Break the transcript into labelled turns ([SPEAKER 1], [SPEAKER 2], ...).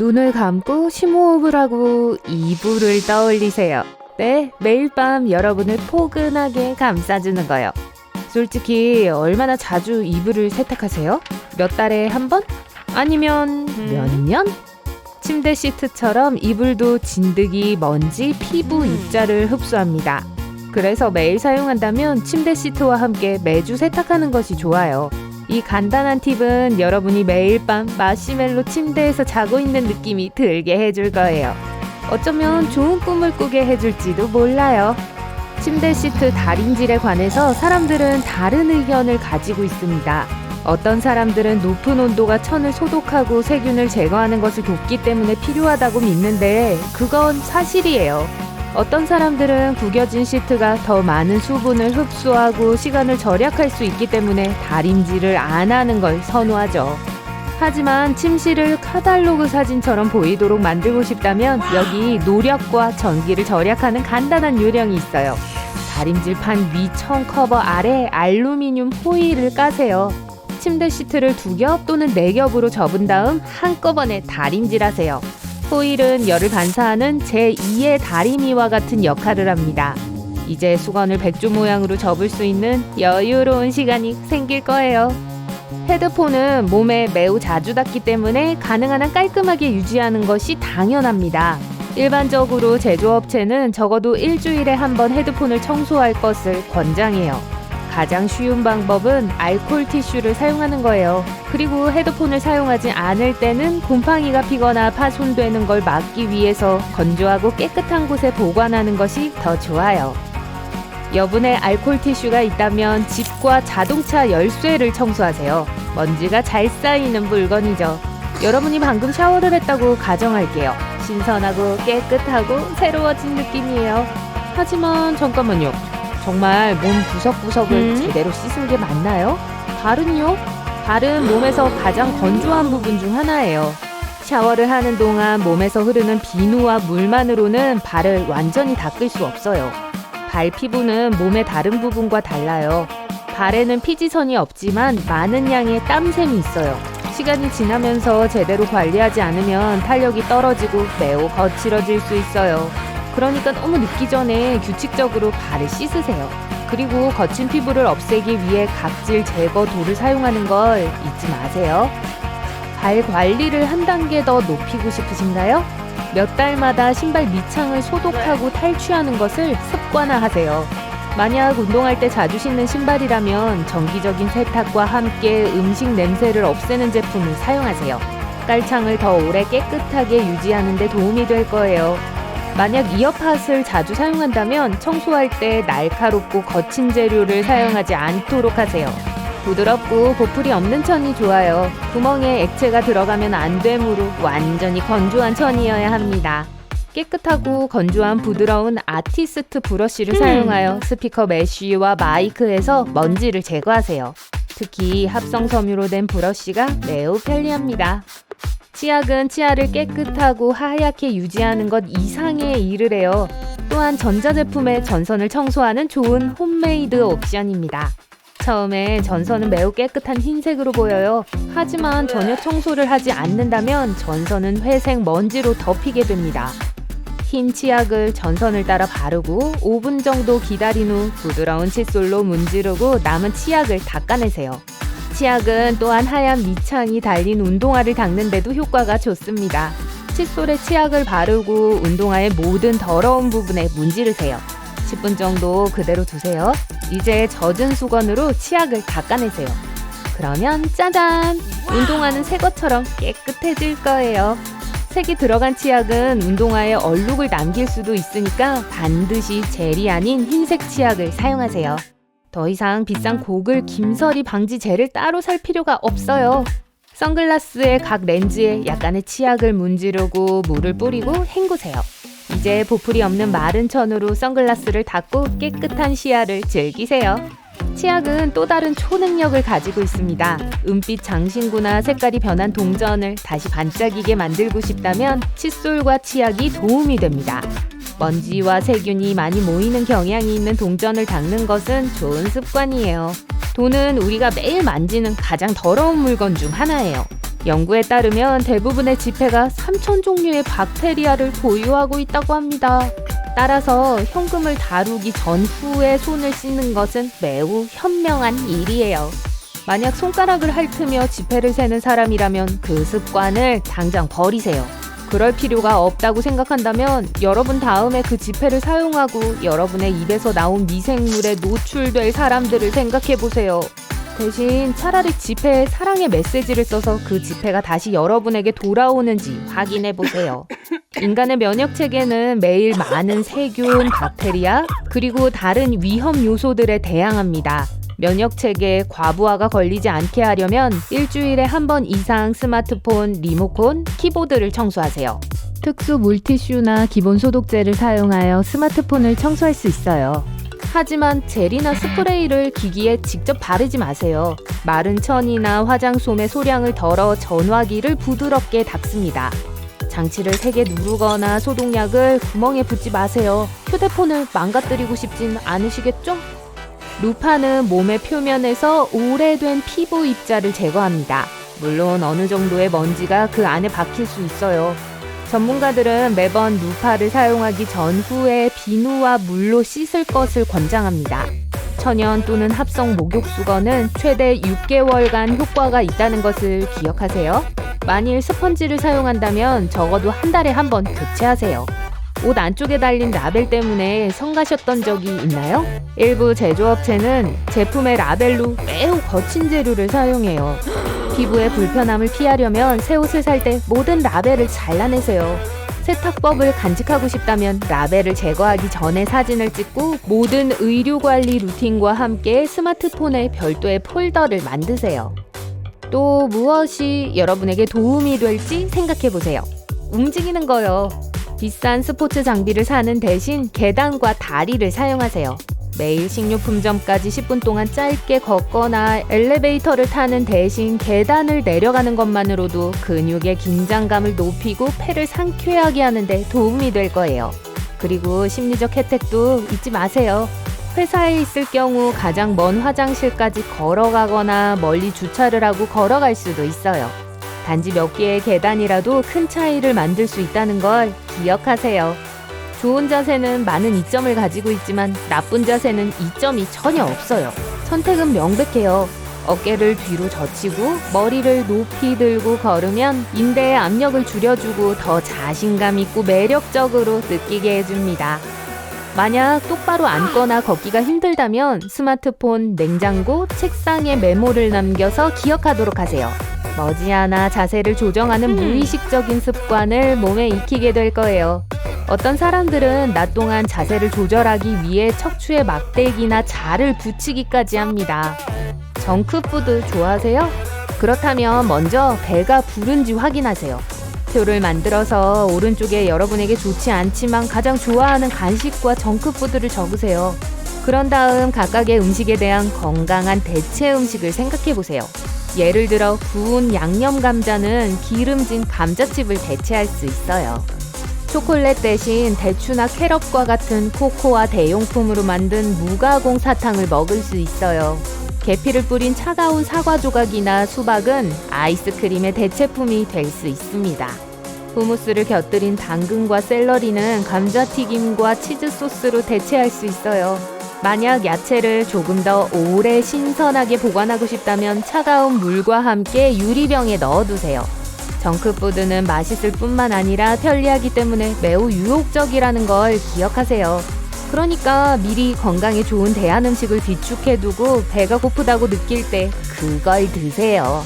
[SPEAKER 1] 눈을 감고 심호흡을 하고 이불을 떠올리세요. 네, 매일 밤 여러분을 포근하게 감싸주는 거요. 솔직히 얼마나 자주 이불을 세탁하세요? 몇 달에 한 번? 아니면 몇 년? 침대 시트처럼 이불도 진드기, 먼지, 피부 입자를 흡수합니다. 그래서 매일 사용한다면 침대 시트와 함께 매주 세탁하는 것이 좋아요. 이 간단한 팁은 여러분이 매일 밤 마시멜로 침대에서 자고 있는 느낌이 들게 해줄 거예요. 어쩌면 좋은 꿈을 꾸게 해줄지도 몰라요. 침대 시트 달인질에 관해서 사람들은 다른 의견을 가지고 있습니다. 어떤 사람들은 높은 온도가 천을 소독하고 세균을 제거하는 것을 돕기 때문에 필요하다고 믿는데 그건 사실이에요. 어떤 사람들은 구겨진 시트가 더 많은 수분을 흡수하고 시간을 절약할 수 있기 때문에 다림질을 안 하는 걸 선호하죠. 하지만 침실을 카탈로그 사진처럼 보이도록 만들고 싶다면 여기 노력과 전기를 절약하는 간단한 요령이 있어요. 다림질판 위 청 커버 아래 알루미늄 호일을 까세요. 침대 시트를 2겹 또는 4겹으로 접은 다음 한꺼번에 다림질하세요. 호일은 열을 반사하는 제2의 다리미와 같은 역할을 합니다. 이제 수건을 백조 모양으로 접을 수 있는 여유로운 시간이 생길 거예요. 헤드폰은 몸에 매우 자주 닿기 때문에 가능한 한 깔끔하게 유지하는 것이 당연합니다. 일반적으로 제조업체는 적어도 일주일에 한 번 헤드폰을 청소할 것을 권장해요. 가장 쉬운 방법은 알코올 티슈를 사용하는 거예요. 그리고 헤드폰을 사용하지 않을 때는 곰팡이가 피거나 파손되는 걸 막기 위해서 건조하고 깨끗한 곳에 보관하는 것이 더 좋아요. 여분의 알코올 티슈가 있다면 집과 자동차 열쇠를 청소하세요. 먼지가 잘 쌓이는 물건이죠. 여러분이 방금 샤워를 했다고 가정할게요. 신선하고 깨끗하고 새로워진 느낌이에요. 하지만 잠깐만요. 정말 몸 구석구석을 제대로 씻은 게 맞나요? 발은요? 발은 몸에서 가장 건조한 부분 중 하나예요. 샤워를 하는 동안 몸에서 흐르는 비누와 물만으로는 발을 완전히 닦을 수 없어요. 발 피부는 몸의 다른 부분과 달라요. 발에는 피지선이 없지만 많은 양의 땀샘이 있어요. 시간이 지나면서 제대로 관리하지 않으면 탄력이 떨어지고 매우 거칠어질 수 있어요. 그러니까 너무 늦기 전에 규칙적으로 발을 씻으세요. 그리고 거친 피부를 없애기 위해 각질 제거 돌을 사용하는 걸 잊지 마세요. 발 관리를 한 단계 더 높이고 싶으신가요? 몇 달마다 신발 밑창을 소독하고 탈취하는 것을 습관화하세요. 만약 운동할 때 자주 신는 신발이라면 정기적인 세탁과 함께 음식 냄새를 없애는 제품을 사용하세요. 깔창을 더 오래 깨끗하게 유지하는 데 도움이 될 거예요. 만약 이어팟을 자주 사용한다면 청소할 때 날카롭고 거친 재료를 사용하지 않도록 하세요. 부드럽고 보풀이 없는 천이 좋아요. 구멍에 액체가 들어가면 안 되므로 완전히 건조한 천이어야 합니다. 깨끗하고 건조한 부드러운 아티스트 브러쉬를 사용하여 스피커 메쉬와 마이크에서 먼지를 제거하세요. 특히 합성 섬유로 된 브러쉬가 매우 편리합니다. 치약은 치아를 깨끗하고 하얗게 유지하는 것 이상의 일을 해요. 또한 전자제품의 전선을 청소하는 좋은 홈메이드 옵션입니다. 처음에 전선은 매우 깨끗한 흰색으로 보여요. 하지만 전혀 청소를 하지 않는다면 전선은 회색 먼지로 덮이게 됩니다. 흰 치약을 전선을 따라 바르고 5분 정도 기다린 후 부드러운 칫솔로 문지르고 남은 치약을 닦아내세요. 치약은 또한 하얀 밑창이 달린 운동화를 닦는 데도 효과가 좋습니다. 칫솔에 치약을 바르고 운동화의 모든 더러운 부분에 문지르세요. 10분 정도 그대로 두세요. 이제 젖은 수건으로 치약을 닦아내세요. 그러면 짜잔! 운동화는 새 것처럼 깨끗해질 거예요. 색이 들어간 치약은 운동화에 얼룩을 남길 수도 있으니까 반드시 젤이 아닌 흰색 치약을 사용하세요. 더 이상 비싼 고글 김서리 방지 젤을 따로 살 필요가 없어요. 선글라스의 각 렌즈에 약간의 치약을 문지르고 물을 뿌리고 헹구세요. 이제 보풀이 없는 마른 천으로 선글라스를 닦고 깨끗한 시야를 즐기세요. 치약은 또 다른 초능력을 가지고 있습니다. 은빛 장신구나 색깔이 변한 동전을 다시 반짝이게 만들고 싶다면 칫솔과 치약이 도움이 됩니다. 먼지와 세균이 많이 모이는 경향이 있는 동전을 닦는 것은 좋은 습관이에요. 돈은 우리가 매일 만지는 가장 더러운 물건 중 하나예요. 연구에 따르면 대부분의 지폐가 3,000 종류의 박테리아를 보유하고 있다고 합니다. 따라서 현금을 다루기 전후에 손을 씻는 것은 매우 현명한 일이에요. 만약 손가락을 핥으며 지폐를 세는 사람이라면 그 습관을 당장 버리세요. 그럴 필요가 없다고 생각한다면 여러분 다음에 그 지폐를 사용하고 여러분의 입에서 나온 미생물에 노출될 사람들을 생각해보세요. 대신 차라리 지폐에 사랑의 메시지를 써서 그 지폐가 다시 여러분에게 돌아오는지 확인해보세요. 인간의 면역체계는 매일 많은 세균, 박테리아, 그리고 다른 위험 요소들에 대항합니다. 면역체계에 과부하가 걸리지 않게 하려면 일주일에 한 번 이상 스마트폰, 리모컨, 키보드를 청소하세요. 특수 물티슈나 기본 소독제를 사용하여 스마트폰을 청소할 수 있어요. 하지만 젤이나 스프레이를 기기에 직접 바르지 마세요. 마른 천이나 화장솜의 소량을 덜어 전화기를 부드럽게 닦습니다. 장치를 세게 누르거나 소독약을 구멍에 붓지 마세요. 휴대폰을 망가뜨리고 싶진 않으시겠죠? 루파는 몸의 표면에서 오래된 피부 입자를 제거합니다. 물론 어느 정도의 먼지가 그 안에 박힐 수 있어요. 전문가들은 매번 루파를 사용하기 전후에 비누와 물로 씻을 것을 권장합니다. 천연 또는 합성 목욕수건은 최대 6개월간 효과가 있다는 것을 기억하세요. 만일 스펀지를 사용한다면 적어도 한 달에 한 번 교체하세요. 옷 안쪽에 달린 라벨 때문에 성가셨던 적이 있나요? 일부 제조업체는 제품의 라벨로 매우 거친 재료를 사용해요. 피부의 불편함을 피하려면 새 옷을 살 때 모든 라벨을 잘라내세요. 세탁법을 간직하고 싶다면 라벨을 제거하기 전에 사진을 찍고 모든 의류관리 루틴과 함께 스마트폰에 별도의 폴더를 만드세요. 또 무엇이 여러분에게 도움이 될지 생각해보세요. 움직이는 거요. 비싼 스포츠 장비를 사는 대신 계단과 다리를 사용하세요. 매일 식료품점까지 10분 동안 짧게 걷거나 엘리베이터를 타는 대신 계단을 내려가는 것만으로도 근육의 긴장감을 높이고 폐를 상쾌하게 하는데 도움이 될 거예요. 그리고 심리적 혜택도 잊지 마세요. 회사에 있을 경우 가장 먼 화장실까지 걸어가거나 멀리 주차를 하고 걸어갈 수도 있어요. 단지 몇 개의 계단이라도 큰 차이를 만들 수 있다는 걸 기억하세요. 좋은 자세는 많은 이점을 가지고 있지만 나쁜 자세는 이점이 전혀 없어요. 선택은 명백해요. 어깨를 뒤로 젖히고 머리를 높이 들고 걸으면 인대의 압력을 줄여주고 더 자신감 있고 매력적으로 느끼게 해줍니다. 만약 똑바로 앉거나 걷기가 힘들다면 스마트폰, 냉장고, 책상에 메모를 남겨서 기억하도록 하세요. 머지않아 자세를 조정하는 무의식적인 습관을 몸에 익히게 될 거예요. 어떤 사람들은 낮 동안 자세를 조절하기 위해 척추에 막대기나 잘을 붙이기까지 합니다. 정크푸드 좋아하세요? 그렇다면 먼저 배가 부른지 확인하세요. 표를 만들어서 오른쪽에 여러분에게 좋지 않지만 가장 좋아하는 간식과 정크푸드를 적으세요. 그런 다음 각각의 음식에 대한 건강한 대체 음식을 생각해보세요. 예를 들어 구운 양념 감자는 기름진 감자칩을 대체할 수 있어요. 초콜릿 대신 대추나 캐럿과 같은 코코아 대용품으로 만든 무가공 사탕을 먹을 수 있어요. 계피를 뿌린 차가운 사과 조각이나 수박은 아이스크림의 대체품이 될 수 있습니다. 후무스를 곁들인 당근과 샐러리는 감자튀김과 치즈 소스로 대체할 수 있어요. 만약 야채를 조금 더 오래 신선하게 보관하고 싶다면 차가운 물과 함께 유리병에 넣어두세요. 정크푸드는 맛있을 뿐만 아니라 편리하기 때문에 매우 유혹적이라는 걸 기억하세요. 그러니까 미리 건강에 좋은 대한 음식을 비축해두고 배가 고프다고 느낄 때 그걸 드세요.